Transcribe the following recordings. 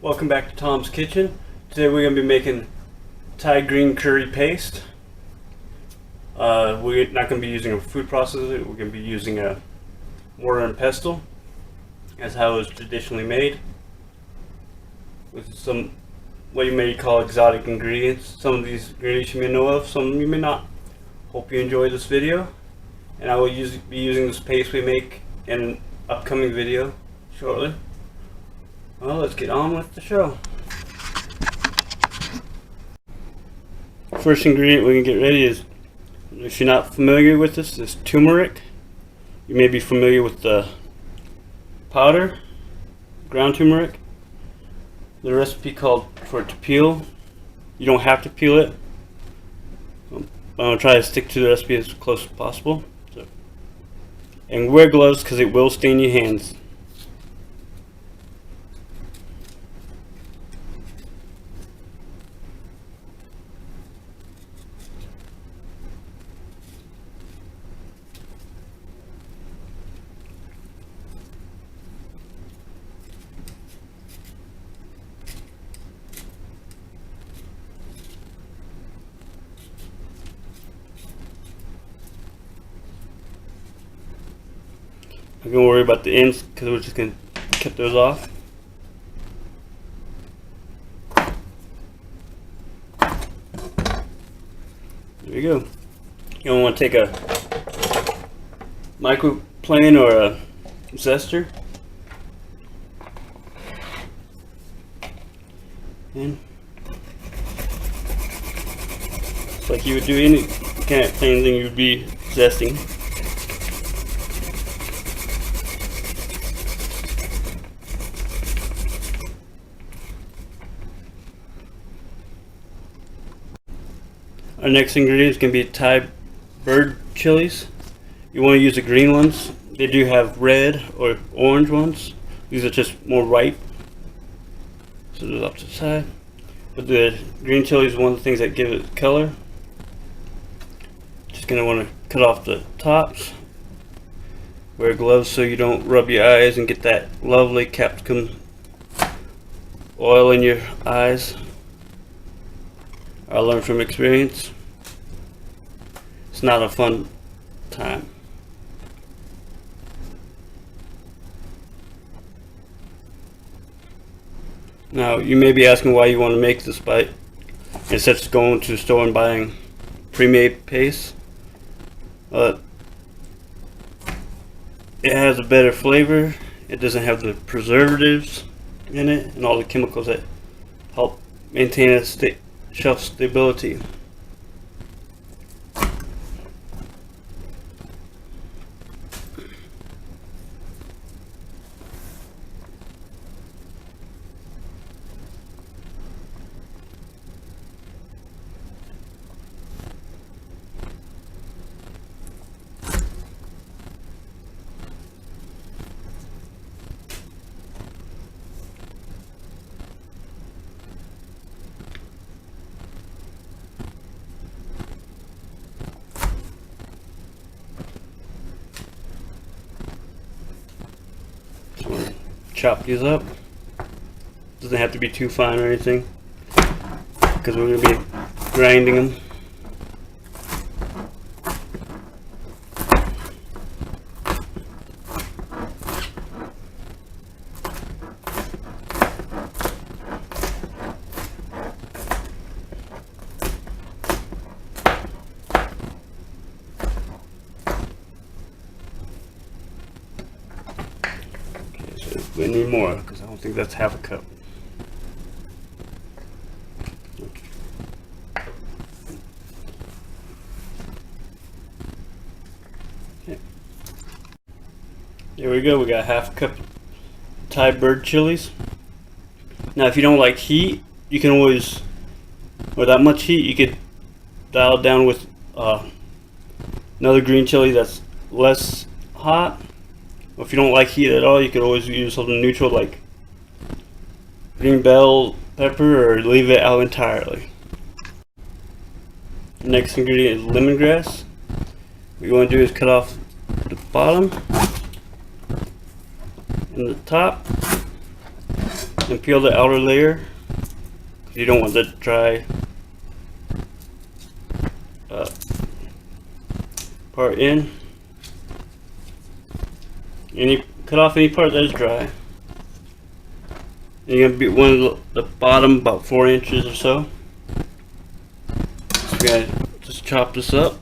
Welcome back to Tom's Kitchen. Today we're going to be making Thai green curry paste. We're not going to be using a food processor, we're going to be using a mortar and pestle as how it was traditionally made, with some what you may call exotic ingredients. Some of these ingredients you may know of, some you may not. Hope you enjoy this video, and I will be using this paste we make in an upcoming video shortly. Well, let's get on with the show. First ingredient we can get ready is, if you're not familiar with this, is turmeric. You may be familiar with the powder, ground turmeric. The recipe called for it to peel. You don't have to peel it. I'm going to try to stick to the recipe as close as possible. And wear gloves because it will stain your hands. I'm going to worry about the ends because we're just going to cut those off. There we go. You want to take a microplane or a zester and it's like you would do any kind of thing you would be zesting. Our next ingredient is going to be Thai bird chilies. You want to use the green ones. They do have red or orange ones. These are just more ripe. So those off to the side. But the green chili is one of the things that give it color. Just going to want to cut off the tops. Wear gloves so you don't rub your eyes and get that lovely capsicum oil in your eyes. I learned from experience. It's not a fun time. Now you may be asking why you want to make this bite instead of going to the store and buying pre-made paste. It has a better flavor. It doesn't have the preservatives in it and all the chemicals that help maintain a shelf stability. Chop these up. Doesn't have to be too fine or anything because we're going to be grinding them. We need more because I don't think that's half a cup. Okay. There we go. We got half a cup Thai bird chilies. Now, if you don't like heat, you can always, or that much heat, you could dial it down with another green chili that's less hot. If you don't like heat at all, you could always use something neutral like green bell pepper or leave it out entirely. The next ingredient is lemongrass. What you want to do is cut off the bottom and the top. and peel the outer layer. You don't want the dry part in. And you cut off any part that is dry. And you're going to beat one of the bottom about 4 inches or so. So you're going to just chop this up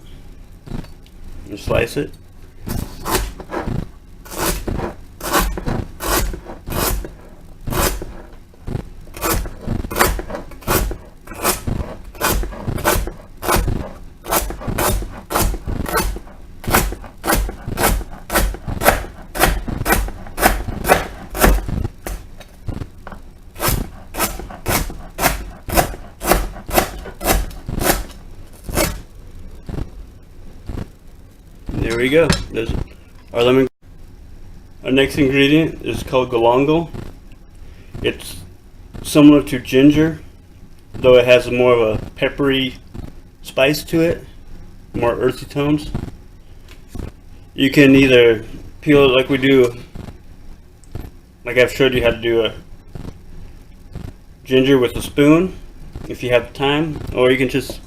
and slice it. There we go. There's our lemon. Our next ingredient is called galangal. It's similar to ginger, though it has more of a peppery spice to it, more earthy tones. You can either peel it like we do, like I've showed you how to do a ginger with a spoon if you have the time, or you can just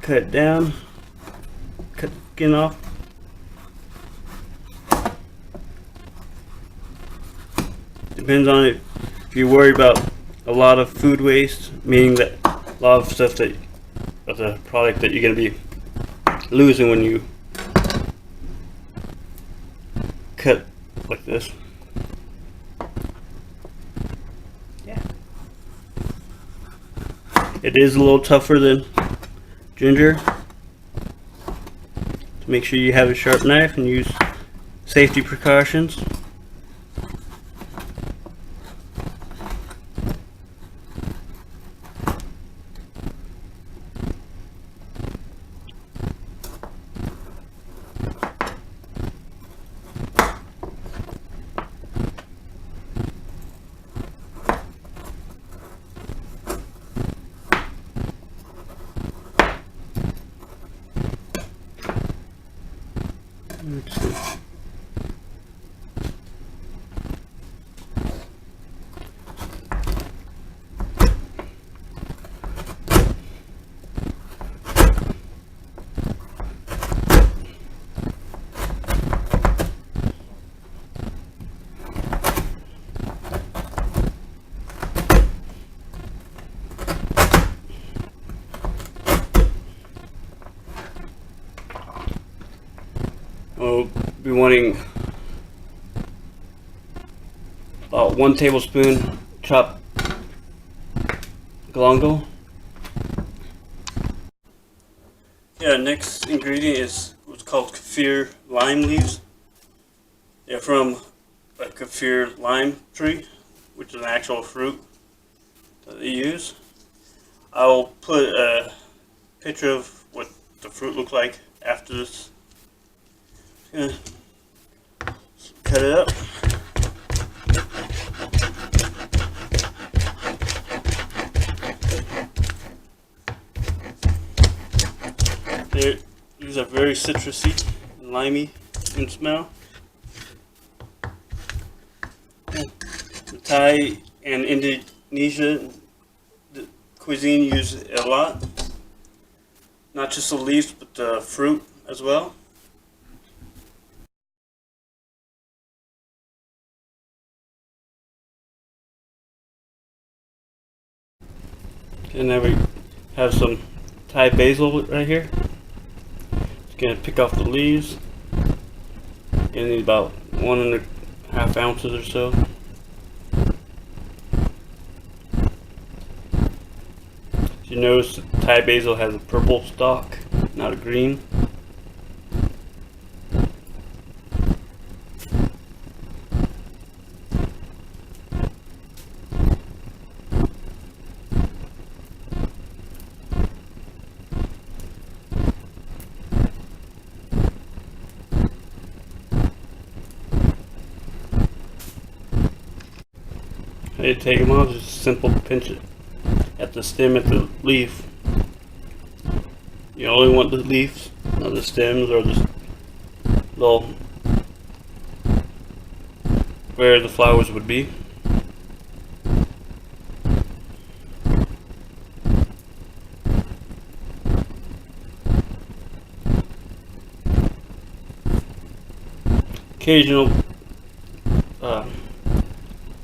cut it down. Cut the skin off. Depends on it. If you worry about a lot of food waste, meaning that a lot of stuff that of the product that you're going to be losing when you cut like this. Yeah. It is a little tougher than ginger. Make sure you have a sharp knife and use safety precautions. We'll be wanting about 1 tablespoon chopped galangal. Yeah, next ingredient is what's called kaffir lime leaves. They're from a kaffir lime tree, which is an actual fruit that they use. I'll put a picture of what the fruit looks like after this. Gonna cut it up. These are very citrusy and limey in smell. The Thai and Indonesia cuisine use it a lot. Not just the leaves, but the fruit as well. And then we have some Thai basil right here. Just gonna pick off the leaves. Gonna need about 1.5 ounces or so. As you notice, Thai basil has a purple stalk, not a green. You take them off, just simple pinch it at the stem, at the leaf. You only want the leaves, not the stems or the little where the flowers would be. occasional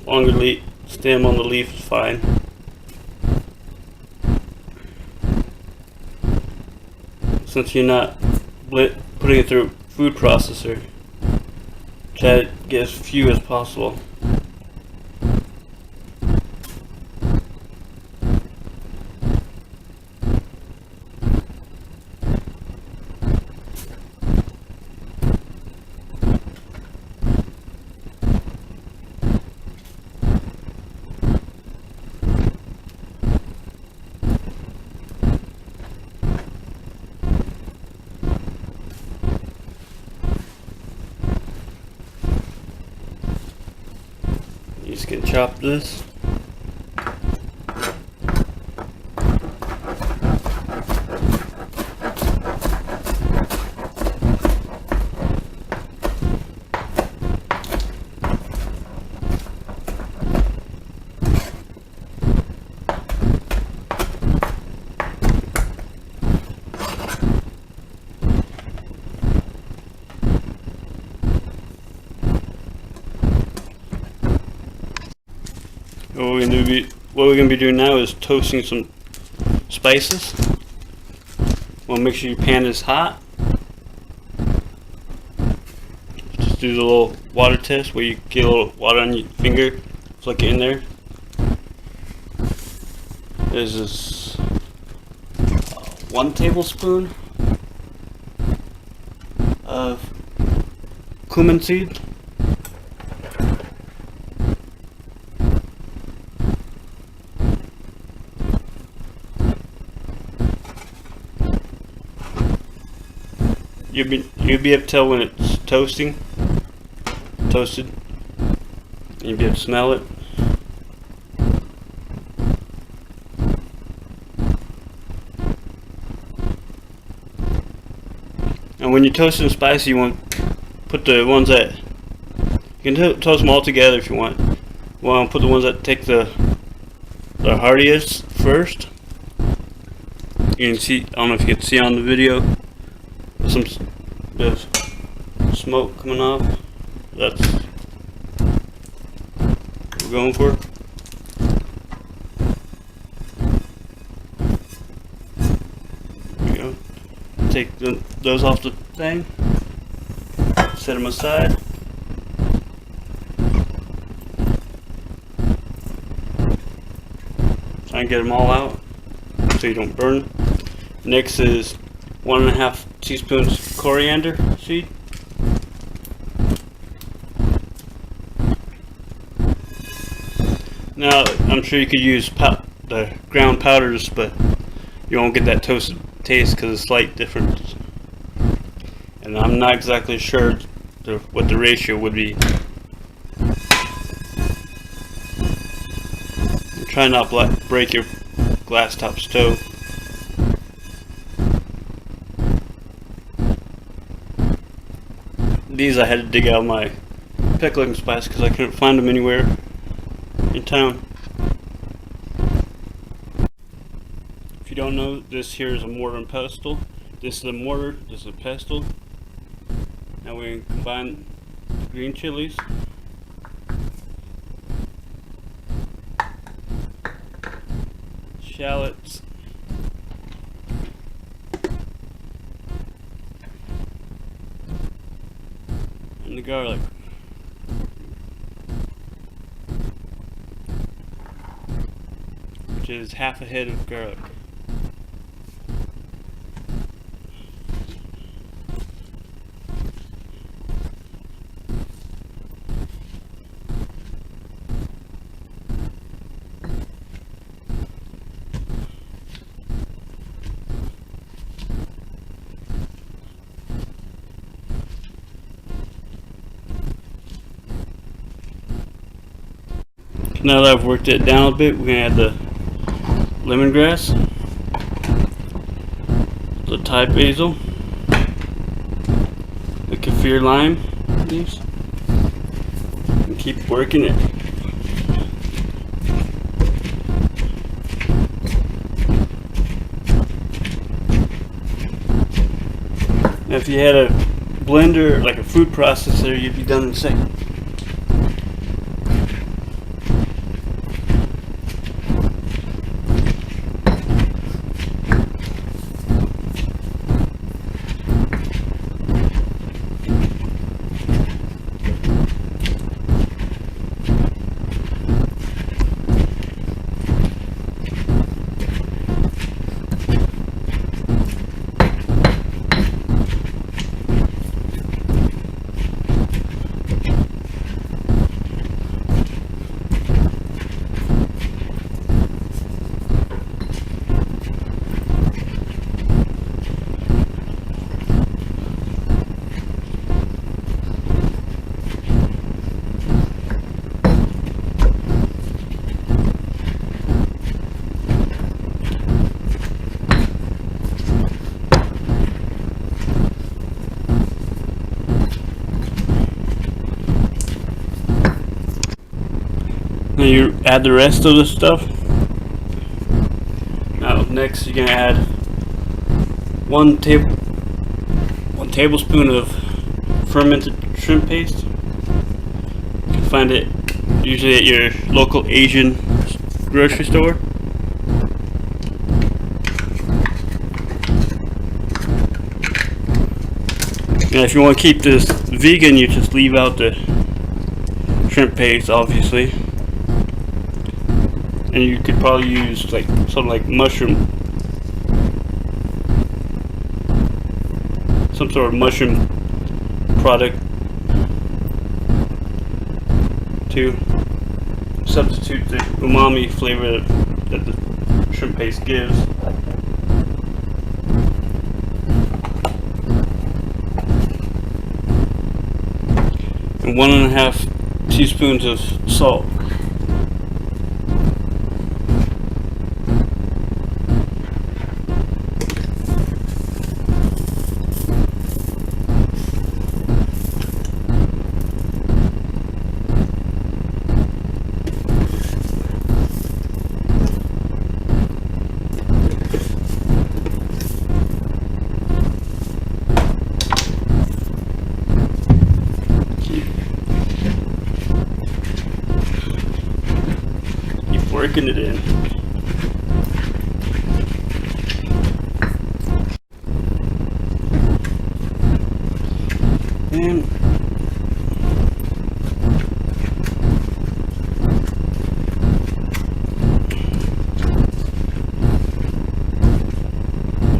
longer stem on the leaf is fine. Since you're not putting it through a food processor, try to get as few as possible. You just can chop this. What we're gonna be doing now is toasting some spices. Well, make sure your pan is hot. Just do the little water test where you get a little water on your finger, flick it in there. There's this 1 tablespoon of cumin seed. You'll be able to tell when it's toasted. You'll be able to smell it. And when you're toasting spicy, you want to put the ones that you can toast them all together if you want. Well, put the ones that take the heartiest first. You can see. I don't know if you can see on the video. There's smoke coming off. That's what we're going for. There we go. Take those off the thing. Set them aside. Try and get them all out so you don't burn. Next is 1.5 teaspoons coriander seed. Now, I'm sure you could use the ground powders, but you won't get that toasted taste because it's slight difference. And I'm not exactly sure what the ratio would be. Try not to break your glass top stove. These I had to dig out of my pickling spice because I couldn't find them anywhere in town. If you don't know, this here is a mortar and pestle. This is a mortar, this is a pestle. Now we combine the green chilies. Shallots. And the garlic. Which is half a head of garlic. Now that I've worked it down a bit, we're going to add the lemongrass, the Thai basil, the kaffir lime leaves, and keep working it. Now if you had a blender, like a food processor, you'd be done in a second. Then you add the rest of the stuff. Now next you're gonna add one tablespoon of fermented shrimp paste. You can find it usually at your local Asian grocery store. And if you want to keep this vegan, you just leave out the shrimp paste, obviously. And you could probably use like something like mushroom, some sort of mushroom product to substitute the umami flavor that the shrimp paste gives. And 1.5 teaspoons of salt. Working it in. And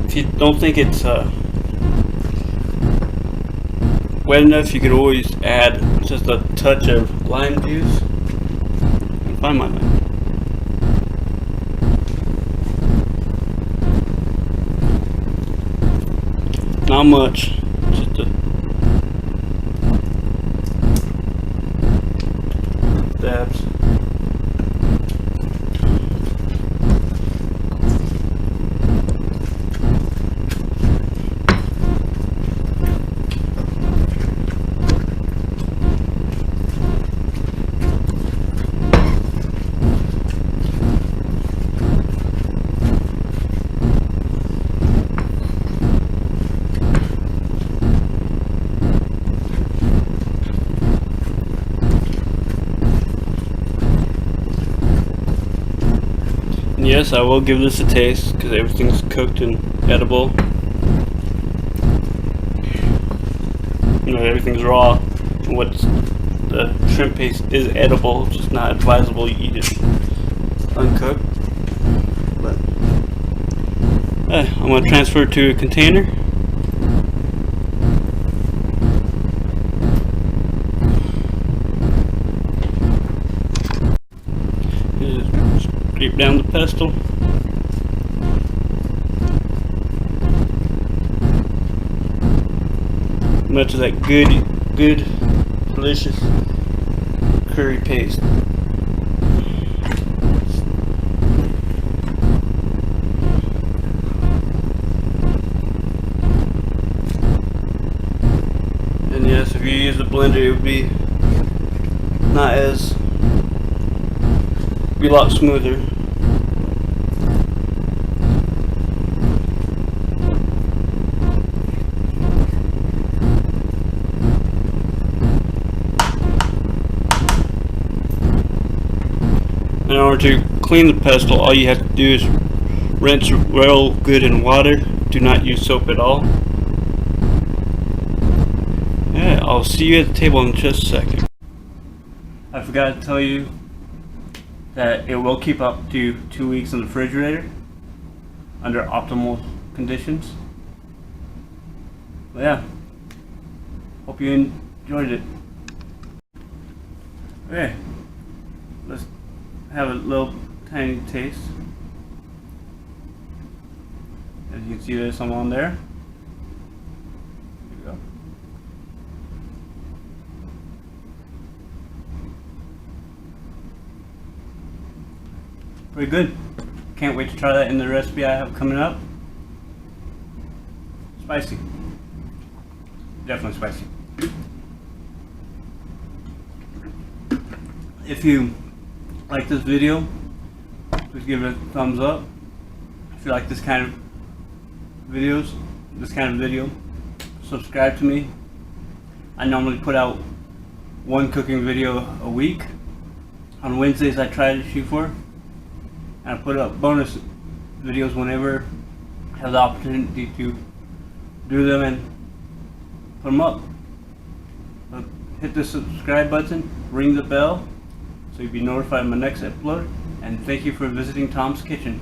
if you don't think it's wet enough, you could always add just a touch of lime juice. Find my lime. Not much, just a dabs. Yes, I will give this a taste because everything's cooked and edible. You know, everything's raw. What's the shrimp paste is edible, just not advisable you eat it uncooked. But I'm gonna transfer it to a container. Scrape down the pestle. Much of that good, delicious curry paste. And yes, if you use the blender, it would be be a lot smoother. In order to clean the pestle, all you have to do is rinse real good in water. Do not use soap at all. Yeah, I'll see you at the table in just a second. I forgot to tell you that it will keep up to 2 weeks in the refrigerator under optimal conditions. But yeah, hope you enjoyed it. Okay, let's have a little tiny taste. As you can see, there's some on there. Here we go. Pretty good. Can't wait to try that in the recipe I have coming up. Spicy. Definitely spicy. If you like this video, please give it a thumbs up. If you like this kind of video, subscribe to me. I normally put out one cooking video a week. On Wednesdays I try to shoot for, and I put up bonus videos whenever I have the opportunity to do them and put them up. But hit the subscribe button, ring the bell, so you'll be notified of my next upload, and thank you for visiting Tom's Kitchen.